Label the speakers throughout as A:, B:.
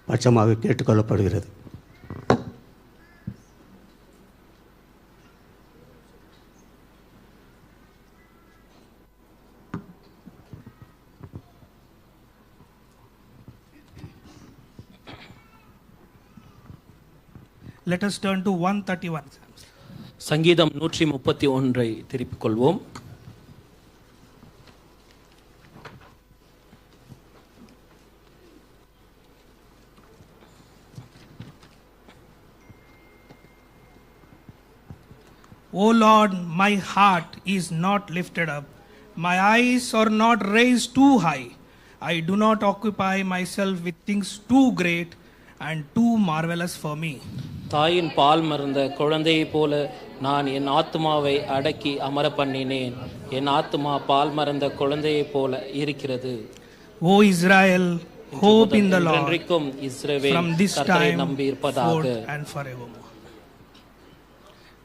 A: பட்சமாக கேட்டுக்கொள்ளப்படுகிறது.
B: Let us turn to 131.
C: சங்கீதம் 131 திருப்பிக் கொள்வோம்.
B: O Lord, my heart is not lifted up, my eyes are not raised too high. I do not occupy myself with things too great and too marvelous for me.
C: தாயின் பால் மறந்த குழந்தையைப் போல நான் என் ஆத்துமாவை அடக்கி அமர பண்ணினேன். என் ஆத்துமா பால் மறந்த குழந்தையைப் போல இருக்கிறது.
B: O Israel, hope in the Lord from this time forth and forevermore.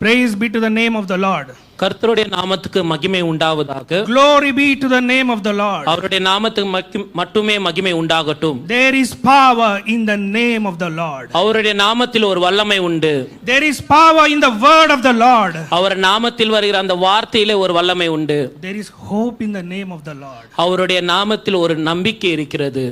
B: Praise be to the name of the Lord.
C: கர்த்தருடைய நாமத்துக்கு மகிமை உண்டாவதாக.
B: Glory be to the name of the Lord.
C: அவருடைய நாமத்துக்கு மட்டுமே மகிமை உண்டாகட்டும்.
B: There is power in the name of the Lord.
C: அவருடைய நாமத்தில் ஒரு வல்லமை உண்டு.
B: There is power in the word of the Lord.
C: அவர் நாமத்தில் வருகிற அந்த வார்த்தையிலே ஒரு வல்லமை உண்டு.
B: There is hope in the name of the Lord.
C: அவருடைய நாமத்தில் ஒரு நம்பிக்கை இருக்கிறது.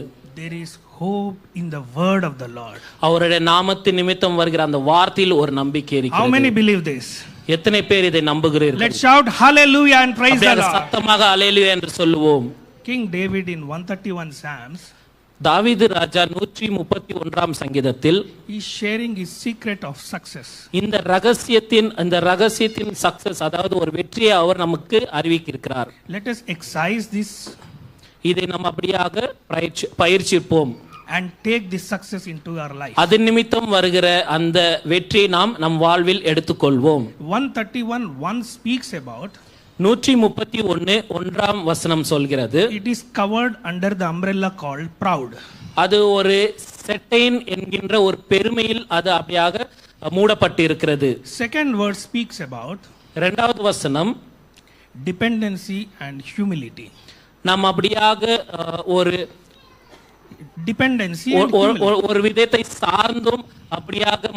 B: There is hope in the word of the Lord.
C: அவருடைய நாமத்தின் நிமித்தம் வருகிற அந்த வார்த்தையில் ஒரு நம்பிக்கை இருக்கிறது.
B: How many believe this?
C: எத்தனை பேர் இதை நம்புகிறீர்கள்?
B: Let's shout hallelujah and praise the Lord.
C: சத்தமாக ஹalleluya என்று சொல்லுவோம்.
B: King David in 131 Psalms,
C: தாவீது ராஜா 131ஆம் சங்கீதத்தில்
B: he is sharing his secret of success.
C: இந்த ரகசியத்தின் சக்சஸ், அதாவது ஒரு வெற்றியை அவர் நமக்கு அறிவிக்கிறார்.
B: Let us exercise this
C: இதை நாம் அப்படியாக பயிற்சிப்போம்
B: and take this success into our life.
C: அது நிமித்தம் வருகிற அந்த வெற்றியை நாம் நம் வாழ்வில் எடுத்துக்கொள்வோம்.
B: 131:1 speaks about
C: 131:1 வசனம் சொல்கிறது,
B: it is covered under the umbrella called proud.
C: அது ஒரு செட்டைன் என்கின்ற ஒரு பெருமையில் அது அப்படியாக மூடப்பட்டு இருக்கிறது.
B: Second word speaks about
C: இரண்டாவது வசனம்
B: dependency and humility.
C: நாம் அப்படியாக ஒரு
B: dependency
C: ஒரு விதத்தை சார்ந்தும் அப்படியாக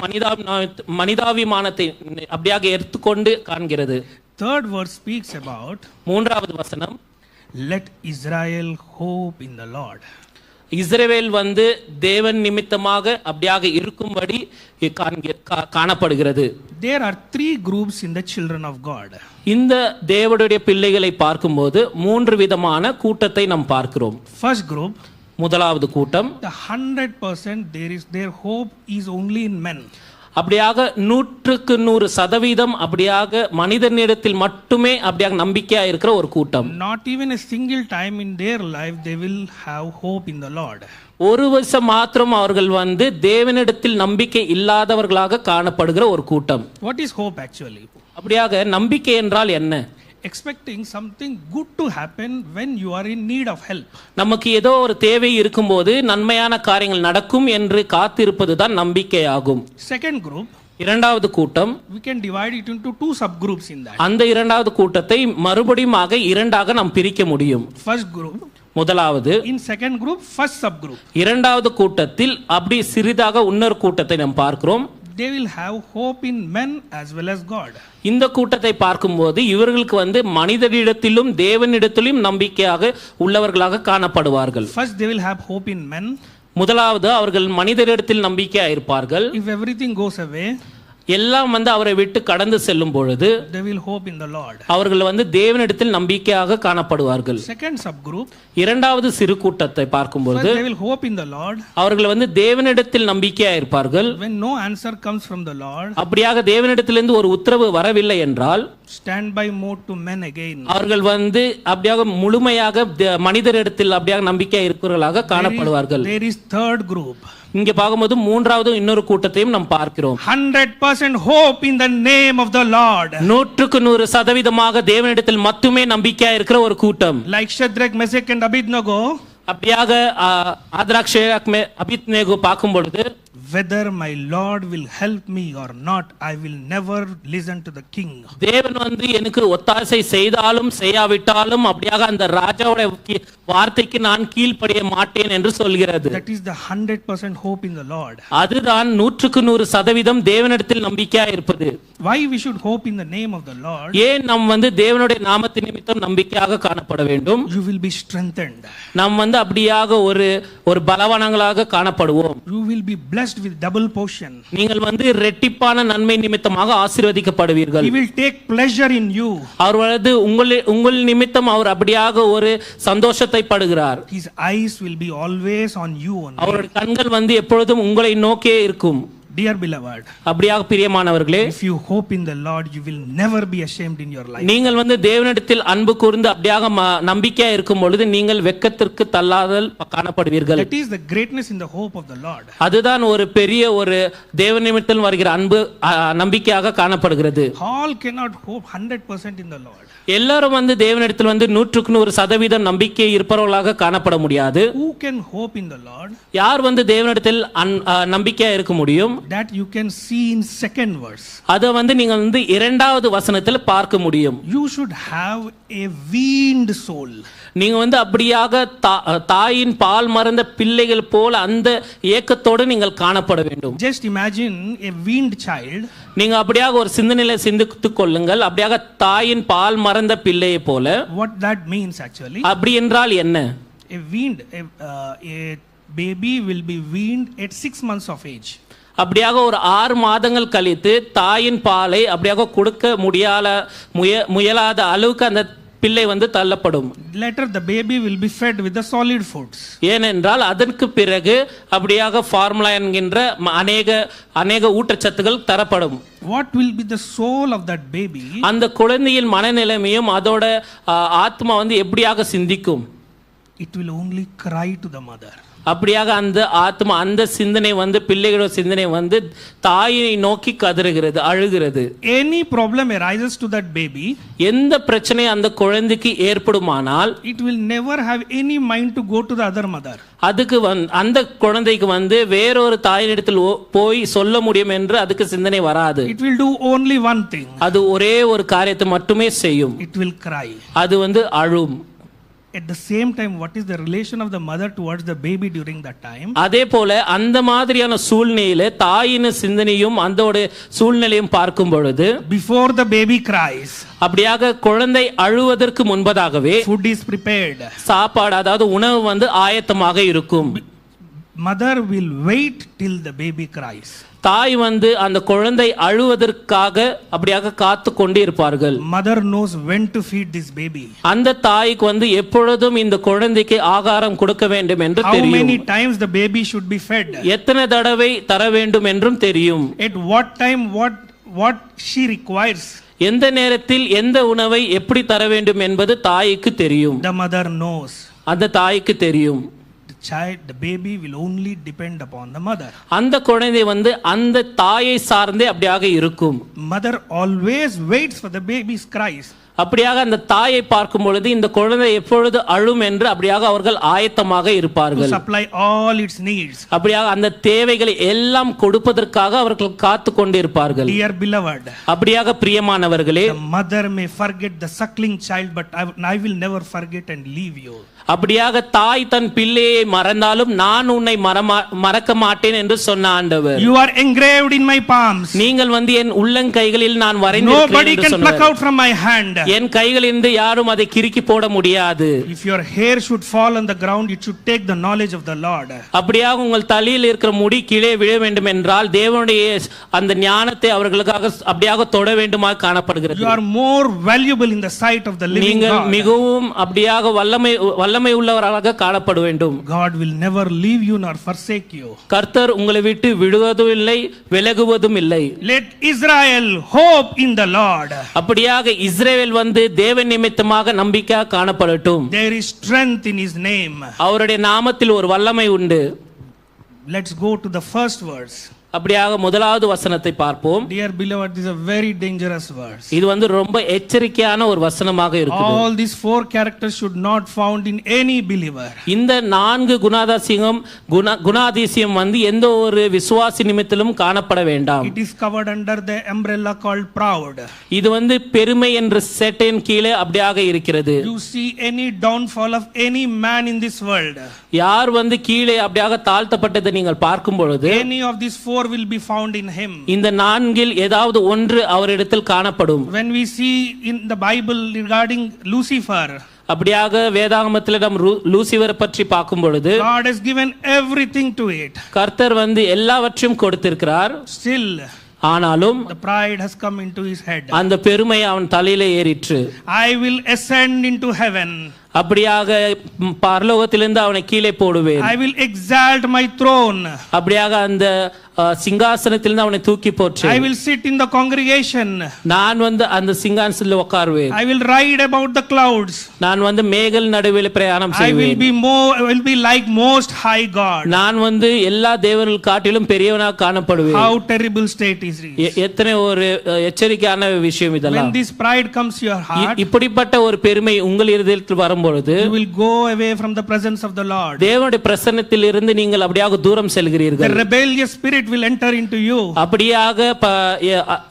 C: மனிதாபிமானத்தை அப்படியாக எடுத்துக்கொண்டு காண்கிறது.
B: Third word speaks about
C: மூன்றாவது வசனம்
B: let Israel hope in the Lord.
C: இஸ்ரவேல் தேவன் நிமித்தமாக அப்படியாக இருக்கும்படி காணப்படுகிறது.
B: There are 3 groups in the children of God.
C: இந்த தேவனுடைய பிள்ளைகளை பார்க்கும்போது 3 விதமான கூட்டத்தை நாம் பார்க்கிறோம்.
B: First group,
C: முதலாவது கூட்டம்,
B: the 100% their hope is only in men.
C: அப்படியாக 100% அப்படியாக மனிதனிடத்தில் மட்டுமே அப்படியாக நம்பிக்கையா இருக்கிற ஒரு கூட்டம்.
B: Not even a single time in their life they will have hope in the Lord.
C: ஒரு வருஷம் மாத்திரம் அவர்கள் தேவனிடத்தில் நம்பிக்கை இல்லாதவர்களாக காணப்படுகிற ஒரு கூட்டம்.
B: What is hope actually?
C: அப்படியாக நம்பிக்கை என்றால் என்ன?
B: Expecting something good to happen when you are in need of help.
C: நமக்கு ஏதோ ஒரு தேவை இருக்கும்போது நன்மையான காரியங்கள் நடக்கும் என்று காத்திருப்பது தான் நம்பிக்கையாகும்.
B: Second group,
C: இரண்டாவது கூட்டம்,
B: we can divide it into 2 subgroups in that.
C: அந்த இரண்டாவது கூட்டத்தை மறுபடியும் இரண்டாக நாம் பிரிக்க முடியும்.
B: First group,
C: முதலாவது,
B: in second group, first subgroup.
C: இரண்டாவது கூட்டத்தில் அப்படி சிறிதாக இன்னொரு கூட்டத்தை நாம் பார்க்கிறோம்.
B: They will have hope in men as well as God.
C: இந்த கூட்டத்தை பார்க்கும்போது இவர்களுக்கு மனிதரிடத்திலும் தேவனிடத்திலும் நம்பிக்கையாக உள்ளவர்களாக காணப்படுவார்கள்.
B: First they will have hope in men.
C: முதலாவது, அவர்கள் மனிதரிடத்தில் நம்பிக்கையாக இருப்பார்கள்.
B: If everything goes away,
C: எல்லாம் அவரை விட்டு கடந்து செல்லும் பொழுது
B: they will hope in the Lord.
C: அவர்கள் தேவனிடத்தில் நம்பிக்கையாக காணப்படுவார்கள்.
B: Second subgroup,
C: இரண்டாவது சிறு கூட்டத்தை பார்க்கும்போது
B: they will hope in the Lord.
C: அவர்கள் தேவனிடத்தில் நம்பிக்கையாக இருப்பார்கள்.
B: When no answer comes from the Lord,
C: அப்படியாக தேவனிடத்திலிருந்து ஒரு உத்தரவு வரவில்லை என்றால்
B: stand by mode to men again.
C: அவர்கள் அப்படியாக முழுமையாக மனிதரிடத்தில் அப்படியாக நம்பிக்கையாக இருக்கிறவர்களாக காணப்படுவார்கள்.
B: There is third group.
C: இங்க பார்க்கும்போது மூன்றாவது இன்னொரு கூட்டத்தையும் நாம் பார்க்கிறோம்.
B: 100% hope in the name of the Lord.
C: 100% தேவனிடத்தில் மட்டுமே நம்பிக்கையா இருக்கிற ஒரு கூட்டம்.
B: Like Shadrach, Meshach and Abednego,
C: அப்படியாக ஆத்ராக் ஷேராக் அபித்நேகோ பார்க்கும் பொழுது
B: whether my Lord will help me or not, I will never listen to the king.
C: தேவன் எனக்கு ஒத்தாசை செய்தாலும் செய்யாவிட்டாலும் அப்படியாக அந்த ராஜாவோட வார்த்தைக்கு நான் கீழ்ப்படிய மாட்டேன் என்று சொல்கிறது.
B: That is the 100% hope in the Lord.
C: அதுதான் 100% தேவனிடத்தில் நம்பிக்கையா இருப்பது.
B: Why we should hope in the name of the Lord?
C: ஏன் நாம் தேவனுடைய நாமத்தின் நிமித்தம் நம்பிக்கையாக காணப்பட வேண்டும்?
B: You will be strengthened.
C: நாம் அப்படியாக ஒரு பலவான்களாக காணப்படுவோம்.
B: You will be blessed with double portion.
C: நீங்கள் இரட்டிப்பான நன்மை நிமித்தமாக ஆசீர்வதிக்கப்படுவீர்கள்.
B: He will take pleasure in you.
C: அவர் உங்கள் நிமித்தம் அவர் அப்படியாக ஒரு சந்தோஷத்தை படுகிறார்.
B: His eyes will be always on you only.
C: அவருடைய கண்கள் எப்பொழுதும் உங்களை நோக்கியே இருக்கும்.
B: Dear beloved,
C: அப்படியாக பிரியமானவர்களே,
B: if you hope in the Lord, you will never be ashamed in your life.
C: நீங்கள் தேவனிடத்தில் அன்பு கூர்ந்து அப்படியாக நம்பிக்கையா இருக்கும் பொழுது நீங்கள் வெட்கத்திற்கு தள்ளாதல் காணப்படுவீர்கள்.
B: That is the greatness in the hope of the Lord.
C: அதுதான் ஒரு பெரிய ஒரு தேவனிடத்தில் வருகிற அன்பு நம்பிக்கையாக காணப்படுகிறது.
B: All cannot hope 100% in the Lord.
C: எல்லாரும் தேவனிடத்தில் 100% நம்பிக்கை இருப்பவர்களாக காணப்பட முடியாது.
B: Who can hope in the Lord?
C: யார் தேவனிடத்தில் நம்பிக்கையா இருக்க முடியும்?
B: That you can see in second verse.
C: அத நீங்கள் இரண்டாவது வசனத்தில் பார்க்க முடியும்.
B: You should have a weaned soul.
C: நீங்க அப்படியாக தாயின் பால் மறந்த பிள்ளைகள் போல அந்த ஏக்கத்தோடு நீங்கள் காணப்பட வேண்டும்.
B: Just imagine a weaned child.
C: நீங்க அப்படியாக ஒரு சிந்தனையில சிந்தித்துக் கொள்ளுங்கள். அப்படியாக தாயின் பால் மறந்த பிள்ளையை போல.
B: What that means actually?
C: அப்படி என்றால் என்ன?
B: A baby will be weaned at 6 months of age.
C: அப்படியாக ஒரு 6 மாதங்கள் கழித்து தாயின் பாலை அப்படியாக கொடுக்க முயலாத அளவுக்கு அந்த பிள்ளை தள்ளப்படும்.
B: Later the baby will be fed with the solid foods.
C: ஏனென்றால் அதற்கு பிறகு அப்படியாக ஃபார்முலா என்கின்ற அநேக ஊட்டச்சத்துக்கள் தரப்படும்.
B: What will be the soul of that baby?
C: அந்த குழந்தையின் மனநிலைமையும் அதோட ஆத்மா எப்படியாக சிந்திக்கும்?
B: It will only cry to the mother.
C: அப்படியாக அந்த ஆத்மா அந்த சிந்தனை பிள்ளைகளோட சிந்தனை தாயை நோக்கி கதறுகிறது, அழுகிறது.
B: Any problem arises to that baby,
C: எந்த பிரச்சனை அந்த குழந்தைக்கு ஏற்படுமானால்
B: it will never have any mind to go to the other mother.
C: அதுக்கு அந்த குழந்தைக்கு வேறொரு தாயினிடத்தில் போய் சொல்ல முடியும் என்று அதுக்கு சிந்தனை வராது.
B: It will do only one thing.
C: அது ஒரே ஒரு காரியத்தை மட்டுமே செய்யும்.
B: It will cry.
C: அது அழும்.
B: At the same time, what is the relation of the mother towards the baby during that time?
C: அதே போல அந்த மாதிரியான சூழ்நிலையில தாயின் சிந்தனையும் அதோட சூழ்நிலையும் பார்க்கும் பொழுது,
B: before the baby cries,
C: அப்படியாக குழந்தை அழுவதற்கு முன்பதாகவே
B: food is prepared.
C: சாப்பாடு அதாவது உணவு ஆயத்தமாக இருக்கும்.
B: Mother will wait till the baby cries.
C: தாய் அந்த குழந்தை அழுவதற்காக அப்படியாக காத்து கொண்டே இருப்பார்கள்.
B: Mother knows when to feed this baby.
C: அந்த தாய்க்கு எப்பொழுதும் இந்த குழந்தைக்கு ஆகாரம் கொடுக்க வேண்டும் என்று தெரியும்.
B: How many times the baby should be fed?
C: எத்தனை தடவை தர வேண்டும் என்றும் தெரியும்.
B: At what time what she requires.
C: எந்த நேரத்தில் எந்த உணவை எப்படி தர வேண்டும் என்பது தாய்க்கு தெரியும்.
B: The mother knows.
C: அந்த தாய்க்கு தெரியும்.
B: The baby will only depend upon the mother.
C: அந்த குழந்தை அந்த தாயை சார்ந்தே அப்படியாக இருக்கும்.
B: Mother always waits for the baby's cries.
C: அப்படியாக அந்த தாயை பார்க்கும் பொழுது இந்த குழந்தை எப்பொழுது அழும் என்று அப்படியாக அவர்கள் ஆயத்தமாக இருப்பார்கள்.
B: To supply all its needs.
C: அப்படியாக அந்த தேவைகளை எல்லாம் கொடுப்பதற்காக அவர்கள் காத்து கொண்டிருப்பார்கள்.
B: Dear beloved,
C: அப்படியாக பிரியமானவர்களே,
B: the mother may forget the suckling child, but I will never forget and leave you.
C: அப்படியாக தாய் தன் பிள்ளையை மறந்தாலும் நான் உன்னை மறக்க மாட்டேன் என்று சொன்ன ஆண்டவர்.
B: You are engraved in my palms.
C: நீங்கள் என் உள்ளங்கைகளில் நான் வரைந்திருக்கிறேன் என்று சொன்னார்.
B: Nobody can pluck out from my hand.
C: என் கைகளிலிருந்து யாரும் அதை கிறுக்கி போட முடியாது.
B: If your hair should fall on the ground, it should take the knowledge of the Lord.
C: அப்படியாக உங்கள் தலையில் இருக்கிற முடி கீழே விழ வேண்டும் என்றால் தேவனுடைய அந்த ஞானத்தை அவர்களுக்காக அப்படியாக தொட வேண்டுமாக காணப்படுகிறது.
B: You are more valuable in the sight of the living God.
C: நீங்கள் மிகவும் அப்படியாக வல்லமை உள்ளவராக காணப்பட வேண்டும்.
B: God will never leave you nor forsake you.
C: கர்த்தர் உங்களை விட்டு விடுவதும் இல்லை விலகுவதும் இல்லை.
B: Let Israel hope in the Lord.
C: அப்படியாக இஸ்ரவேல் தேவன் நிமித்தமாக நம்பிக்கையாக காணப்படட்டும்.
B: There is strength in his name.
C: அவருடைய நாமத்தில் ஒரு வல்லமை உண்டு.
B: Let's go to the first verse.
C: அப்படியாக முதலாவது வசனத்தை பார்ப்போம்.
B: Dear beloved, this is a very dangerous verse.
C: இது வந்து ரொம்ப எச்சரிக்கையான ஒரு வசனமாக இருக்குது.
B: All these 4 characters should not found in any believer.
C: இந்த 4 குணாதிசயம் வந்து எந்த ஒரு விசுவாசி நிமித்தத்திலும் காணப்பட வேண்டாம்.
B: It is covered under the umbrella called proud.
C: இது வந்து பெருமை என்ற செட்டின் கீழே அப்படியாக இருக்கிறது.
B: You see any downfall of any man in this world,
C: யார் வந்து கீழே அப்படியாக தாழ்த்தப்பட்டதை நீங்கள் பார்க்கும் பொழுது
B: any of these 4 will be found in him.
C: இந்த 4 ஏதாவது ஒன்று அவரிடத்தில் காணப்படும்.
B: When we see in the Bible regarding Lucifer,
C: அப்படியாக வேதாகமத்தில் நாம் லூசிபரை பற்றி பார்க்கும் பொழுது
B: God has given everything to it.
C: கர்த்தர் வந்து எல்லாவற்றையும் கொடுத்திருக்கிறார்.
B: Still
C: ஆனாலும்
B: the pride has come into his head.
C: அந்த பெருமை அவன் தலையிலே ஏறிற்று.
B: I will ascend into heaven.
C: அப்படியாக பரலோகத்திலிருந்து அவனை கீழே போடுவேன்.
B: I will exalt my throne.
C: அப்படியாக அந்த சிங்காசனத்திலிருந்து அவனை தூக்கி போட்டு
B: I will sit in the congregation.
C: நான் வந்து அந்த சிங்காசனத்தில் உட்காருவேன்.
B: I will ride about the clouds.
C: நான் வந்து மேகல் நடுவில் பிரயாணம்
B: I will
C: செய்வேன்.
B: will be like most high God.
C: நான் வந்து எல்லா தேவர்கள் காட்டிலும் பெரியவனாக காணப்படுவேன்.
B: How terrible state is this.
C: எத்தனை ஒரு எச்சரிக்கையான விஷயம் இதெல்லாம்.
B: When this pride comes to your heart,
C: இப்படிப்பட்ட ஒரு பெருமை உங்கள் இருதயத்தில் வரும்பொழுது
B: you will go away from the presence of the Lord.
C: தேவனுடைய பிரசன்னத்தில் இருந்து நீங்கள் அப்படியாக தூரம் செல்கிறீர்கள்.
B: The rebellious spirit will enter into you.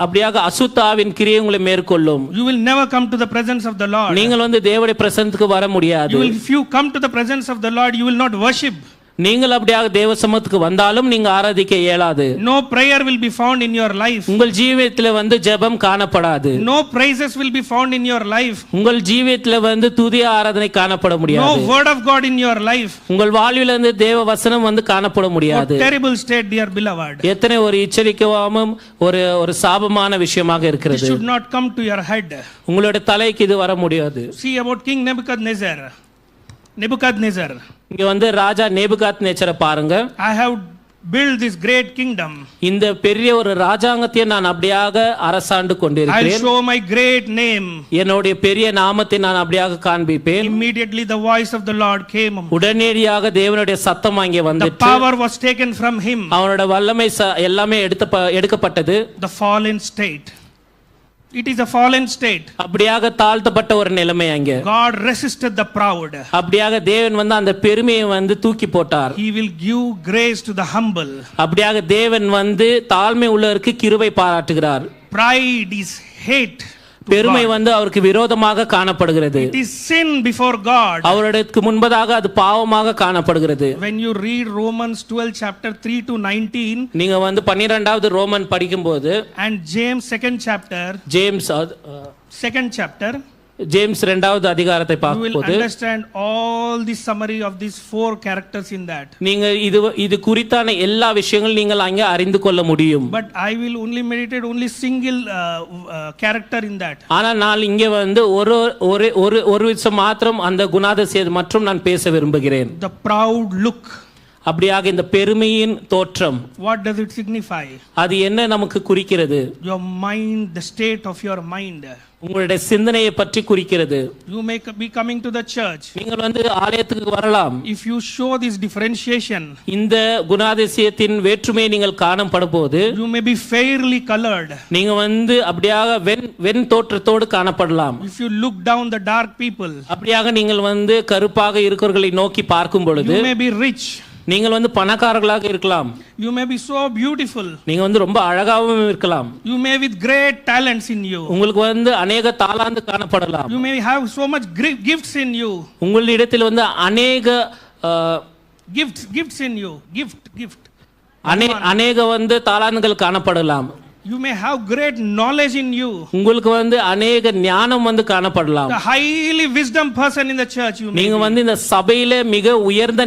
C: அப்படியாக அசுத்தாவின் கிரியை உங்களை மேற்கொள்ளும்.
B: You will never come to the presence of the Lord.
C: நீங்கள் வந்து தேவனுடைய பிரசன்னத்துக்கு வர முடியாது.
B: If you come to the presence of the Lord, you will not worship.
C: நீங்கள் அப்படியாக தேவ சமூகத்துக்கு வந்தாலும் நீங்க ஆராதிக்க இயலாது.
B: No prayer will be found in your life.
C: உங்கள் ஜீவியத்தில் வந்து ஜெபம் காணப்படாது.
B: No praises will be found in your life.
C: உங்கள் ஜீவியத்தில் வந்து துதி ஆராதனை காணப்பட முடியாது.
B: No word of God in your life.
C: உங்கள் வாழ்வில் வந்து தேவ வசனம் வந்து காணப்பட முடியாது.
B: What terrible state, dear beloved.
C: எத்தனை ஒரு எச்சரிக்கையாகவும் ஒரு சாபமான விஷயமாக இருக்கிறது.
B: It should not come to your head.
C: உங்களுடைய தலைக்கு இது வர முடியாது.
B: See about King Nebuchadnezzar.
C: இங்க வந்து ராஜா நேபுகாத்நேச்சரை பாருங்க.
B: I have built this great kingdom.
C: இந்த பெரிய ஒரு ராஜாங்கத்தை நான் அப்படியாக அரசாண்டு கொண்டிருக்கிறேன்.
B: I'll show my great name.
C: என்னுடைய பெரிய நாமத்தை நான் அப்படியாக காண்பிப்பேன்.
B: Immediately the voice of the Lord came.
C: உடனடியாக தேவனுடைய சத்தம் அங்கே வந்தது.
B: The power was taken from him.
C: அவனோட வல்லமை எல்லாமே எடுக்கப்பட்டது.
B: The fallen state. It is a fallen state.
C: அப்படியாக தாழ்த்தப்பட்ட ஒரு நிலைமை அங்கே.
B: God resisted the proud.
C: அப்படியாக தேவன் வந்து அந்த பெருமையை வந்து தூக்கி போட்டார்.
B: He will give grace to the humble.
C: அப்படியாக தேவன் வந்து தாழ்மை உள்ளவருக்கு கிருபை பாராட்டுகிறார்.
B: Pride is hate.
C: பெருமை வந்து அவருக்கு விரோதமாக காணப்படுகிறது.
B: It is sin before God.
C: அவருக்கு முன்பதாக அது பாவமாக காணப்படுகிறது.
B: When you read Romans 12 chapter 3 to 19,
C: நீங்க வந்து 12வது ரோமன் படிக்கும்போது
B: and James 2nd chapter, second chapter,
C: James 2வது அதிகாரத்தை
B: you will
C: பார்க்கும்போது
B: understand all the summary of these 4 characters in that.
C: நீங்க இது குறித்தான எல்லா விஷயங்களும் நீங்கள் அங்கே அறிந்து கொள்ள முடியும்.
B: But I will only meditate only single character in that.
C: ஆனா நான் இங்கே வந்து ஒரு விஷயம் மாத்திரம் அந்த குணாதிசயம் மற்றும் நான் பேச விரும்புகிறேன்.
B: The proud look.
C: அப்படியாக இந்த பெருமையின் தோற்றம்.
B: What does it signify?
C: அது என்ன நமக்கு குறிக்கிறது?
B: Your mind, the state of your mind.
C: உங்களுடைய சிந்தனையை பற்றி குறிக்கிறது.
B: You may be coming to the church.
C: நீங்கள் வந்து ஆலயத்துக்கு வரலாம்.
B: If you show this differentiation,
C: இந்த குணாதிசயத்தின் வேற்றுமையை நீங்கள் காணப்படும்போது
B: you may be fairly colored.
C: நீங்க வந்து அப்படியாக வெண் தோற்றத்தோடு காணப்படலாம்.
B: If you look down the dark people,
C: அப்படியாக நீங்கள் வந்து கருப்பாக இருக்கிறவர்களை நோக்கி பார்க்கும் பொழுது
B: you may be rich.
C: நீங்கள் வந்து பணக்காரர்களாக இருக்கலாம்.
B: You may be so beautiful.
C: நீங்க வந்து ரொம்ப அழகாகவும் இருக்கலாம்.
B: You may with great talents in you.
C: உங்களுக்கு வந்து अनेक தாளந்து காணப்படலாம்.
B: You may have so much gifts in you.
C: உங்களிடத்தில் வந்து अनेक
B: gifts in you. Gift.
C: अनेक வந்து தாளந்துகள் காணப்படலாம்.
B: You may have great knowledge in you.
C: உங்களுக்கு வந்து अनेक ஞானம் வந்து காணப்படலாம்.
B: The highly wisdom person in the church you may.
C: நீங்க வந்து இந்த சபையிலே மிக உயர்ந்த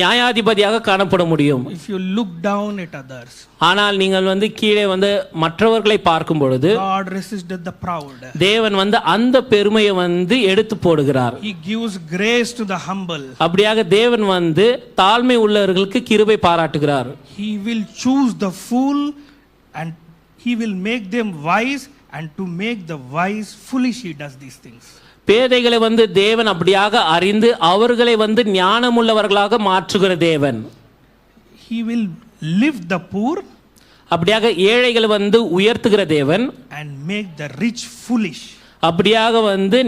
C: நியாயாதிபதியாக காணப்பட முடியும்.
B: If you look down at others.
C: ஆனால் நீங்கள் வந்து கீழே வந்து மற்றவர்களை பார்க்கும் பொழுது
B: God resisted the proud.
C: தேவன் வந்து அந்த பெருமையை வந்து எடுத்து போடுகிறார்.
B: He gives grace to the humble.
C: அப்படியாக தேவன் வந்து தாழ்மை உள்ளவர்களுக்கு கிருபை பாராட்டுகிறார்.
B: He will choose the fool and he will make them wise, and to make the wise foolish he does these things.
C: பேதைகளை வந்து தேவன் அப்படியாக அறிந்து அவர்களை வந்து ஞானமுள்ளவர்களாக மாற்றுகிற தேவன்.
B: He will lift the poor
C: அப்படியாக ஏழைகளை வந்து உயர்த்துகிற தேவன்,
B: and make the rich foolish.
C: அப்படியாக வந்து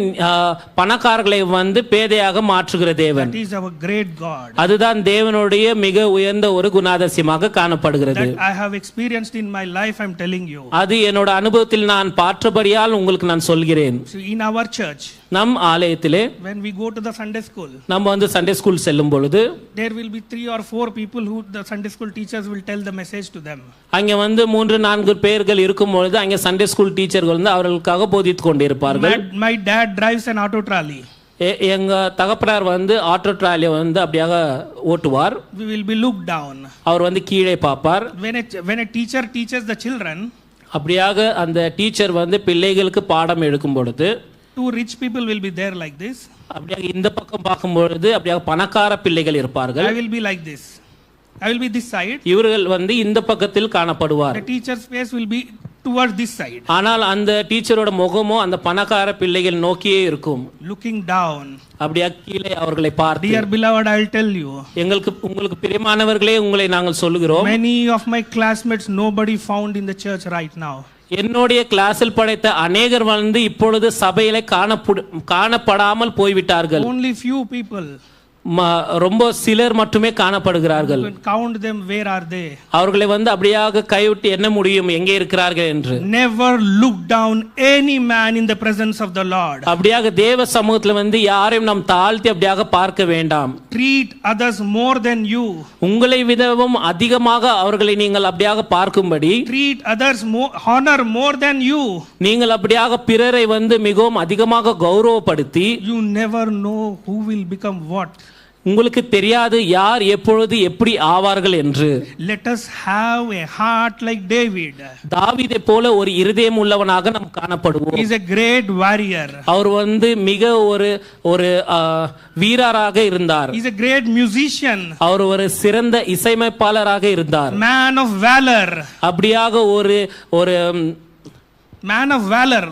C: பணக்காரர்களை வந்து பேதையாக மாற்றுகிற தேவன்.
B: That is our great God.
C: அதுதான் தேவனுடைய மிக உயர்ந்த ஒரு குணாதிசயமாக காணப்படுகிறது.
B: That I have experienced in my life, I'm telling you.
C: அது என்னோட அனுபவத்தில் நான் பார்த்தபடியால் உங்களுக்கு நான் சொல்கிறேன்.
B: So in our church,
C: நம் ஆலயத்திலே
B: when we go to the Sunday school,
C: நம்ம வந்து சண்டே ஸ்கூல் செல்லும் பொழுது
B: there will be 3 or 4 people who the Sunday school teachers will tell the message to them.
C: அங்க வந்து 3-4 பேர்கள் இருக்கும் பொழுது அங்க சண்டே ஸ்கூல் டீச்சர்கள் வந்து அவர்களுக்காக போதித்து கொண்டிருப்பார்கள்.
B: My dad drives an auto trolley.
C: எங்க தகப்பனார் வந்து ஆட்டோ ட்ராலியை வந்து அப்படியாக ஓட்டுவார்.
B: We will be looked down.
C: அவர் வந்து கீழே பார்ப்பார்.
B: When a teacher teaches the children,
C: அப்படியாக அந்த டீச்சர் வந்து பிள்ளைகளுக்கு பாடம் எடுக்கும் பொழுது
B: 2 rich people will be there like this.
C: அப்படியாக இந்த பக்கம் பார்க்கும் பொழுது அப்படியாக பணக்கார பிள்ளைகள் இருப்பார்கள்.
B: I will be like this. I will be this side.
C: இவர்கள் வந்து இந்த பக்கத்தில் காணப்படுவார்.
B: The teacher's face will be towards this side.
C: ஆனால் அந்த டீச்சரோட முகமோ அந்த பணக்கார பிள்ளைகள் நோக்கியே இருக்கும்.
B: Looking down.
C: அப்படியே கீழே அவர்களை பார்த்து,
B: Dear beloved, I will tell you.
C: உங்களுக்கு பிரியமானவர்களே, உங்களை நாங்கள் சொல்லுகிறோம்.
B: Many of my classmates nobody found in the church right now.
C: என்னுடைய கிளாஸில் படித்த அநேகர் வந்து இப்பொழுது சபையிலே காணப்படாமல் போய்விட்டார்கள்.
B: Only few people.
C: ரொம்ப சிலர் மட்டுமே காணப்படுகிறார்கள்.
B: Count them, where are they?
C: அவர்களை வந்து அப்படியாக கைவிட்டு என்ன முடியும் எங்கே இருக்கிறார்கள் என்று.
B: Never look down any man in the presence of the Lord.
C: அப்படியாக தேவ சமூகத்துல வந்து யாரையும் நாம் தாழ்த்தி அப்படியாக பார்க்க வேண்டாம்.
B: Treat others more than you.
C: உங்களை விடவும் அதிகமாக அவர்களை நீங்கள் அப்படியாக பார்க்கும்படி.
B: Treat others more, honor more than you.
C: நீங்கள் அப்படியாக பிறரை வந்து மிகவும் அதிகமாக கௌரவப்படுத்தி.
B: You never know who will become what.
C: உங்களுக்கு தெரியாது யார் எப்பொழுது எப்படி ஆவார்கள் என்று.
B: Let us have a heart like David.
C: தாவீதை போல ஒரு இருதயம் உள்ளவனாக நாம் காணப்படுவோம்.
B: He is a great warrior.
C: அவர் வந்து மிக ஒரு வீரராக இருந்தார்.
B: He is a great musician.
C: அவர் ஒரு சிறந்த இசையமைப்பாளராக இருந்தார்.
B: Man of valor.
C: அப்படியாக ஒரு
B: man of valor,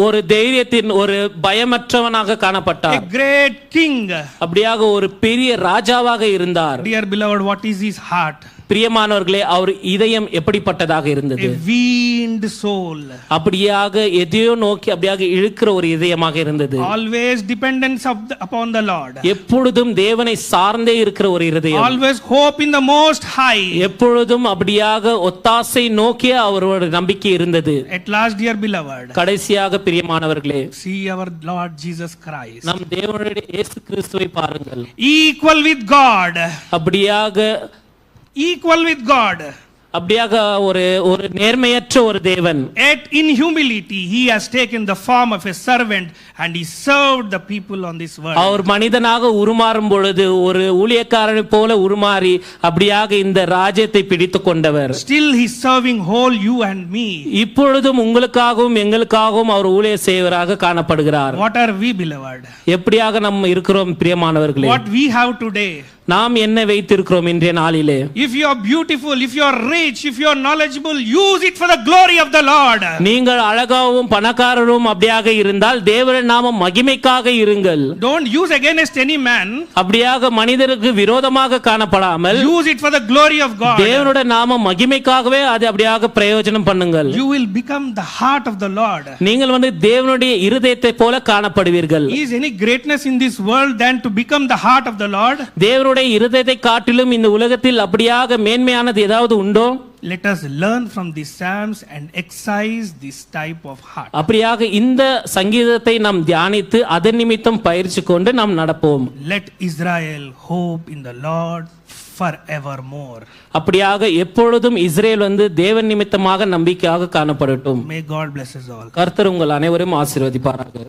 C: ஒரு தைரியத்தின் ஒரு பயமற்றவனாக காணப்பட்டார்.
B: a great king.
C: அப்படியாக ஒரு பெரிய ராஜாவாக இருந்தார்.
B: Dear beloved, what is his heart?
C: பிரியமானவர்களே, அவர் இதயம் எப்படிப்பட்டதாக இருந்தது?
B: A weaned soul.
C: அப்படியாக எதையோ நோக்கி அப்படியாக இழுக்கிற ஒரு இதயமாக இருந்தது.
B: Always dependence upon the Lord.
C: எப்பொழுதும் தேவனை சார்ந்தே இருக்கிற ஒரு இதயம்.
B: Always hope in the most high.
C: எப்பொழுதும் அப்படியாக ஒத்தாசை நோக்கிய அவரோட நம்பிக்கை இருந்தது.
B: At last, dear beloved,
C: கடைசியாக பிரியமானவர்களே,
B: see our Lord Jesus Christ.
C: நம் தேவனுடைய இயேசு கிறிஸ்துவை பாருங்கள்.
B: Equal with God.
C: அப்படியாக
B: equal with God.
C: அப்படியாக ஒரு நேர்மையற்ற ஒரு தேவன்.
B: Yet in humility he has taken the form of a servant and he served the people on this world.
C: அவர் மனிதனாக உருமாறும் பொழுது ஒரு ஊழியக்காரனை போல உருமாறி அப்படியாக இந்த ராஜ்யத்தை பிடித்துக் கொண்டவர்.
B: Still he is serving whole you and me.
C: இப்பொழுதும் உங்களுக்காகவும் எங்களுக்காகவும் அவர் ஊழிய செய்வராக காணப்படுகிறார்.
B: What are we, beloved?
C: எப்படியாக நம்ம இருக்கிறோம் பிரியமானவர்களே?
B: What we have today.
C: நாம் என்ன வைத்திருக்கிறோம் இன்றைய நாளிலே?
B: If you are beautiful, if you are rich, if you are knowledgeable, use it for the glory of the Lord.
C: நீங்கள் அழகாவும் பணக்காரரும் அப்படியாக இருந்தால் தேவனுடைய நாமம் மகிமைக்காக இருங்கள்.
B: Don't use against any man.
C: அப்படியாக மனிதருக்கு விரோதமாக காணப்படாமல்
B: use it for the glory of God.
C: தேவனுடைய நாமம் மகிமைக்காகவே அது அப்படியாக பிரயோஜனம் பண்ணுங்கள்.
B: You will become the heart of the Lord.
C: நீங்கள் வந்து தேவனுடைய இருதயத்தை போல காணப்படுவீர்கள்.
B: Is any greatness in this world than to become the heart of the Lord?
C: தேவனுடைய இருதயத்தை காட்டிலும் இந்த உலகத்தில் அப்படியாக மேன்மையானது ஏதாவது உண்டோ?
B: Let us learn from these psalms and exercise this type of heart.
C: அப்படியாக இந்த சங்கீதத்தை நாம் தியானித்து அதன் நிமித்தம் பயிற்சி கொண்டு நாம் நடப்போம்.
B: Let Israel hope in the Lord forevermore.
C: அப்படியாக எப்பொழுதும் இஸ்ரேல் வந்து தேவன் நிமித்தமாக நம்பிக்கையாக காணப்படட்டும்.
B: May God bless us all.
C: கர்த்தர் உங்கள் அனைவரும் ஆசீர்வதிப்பாராக.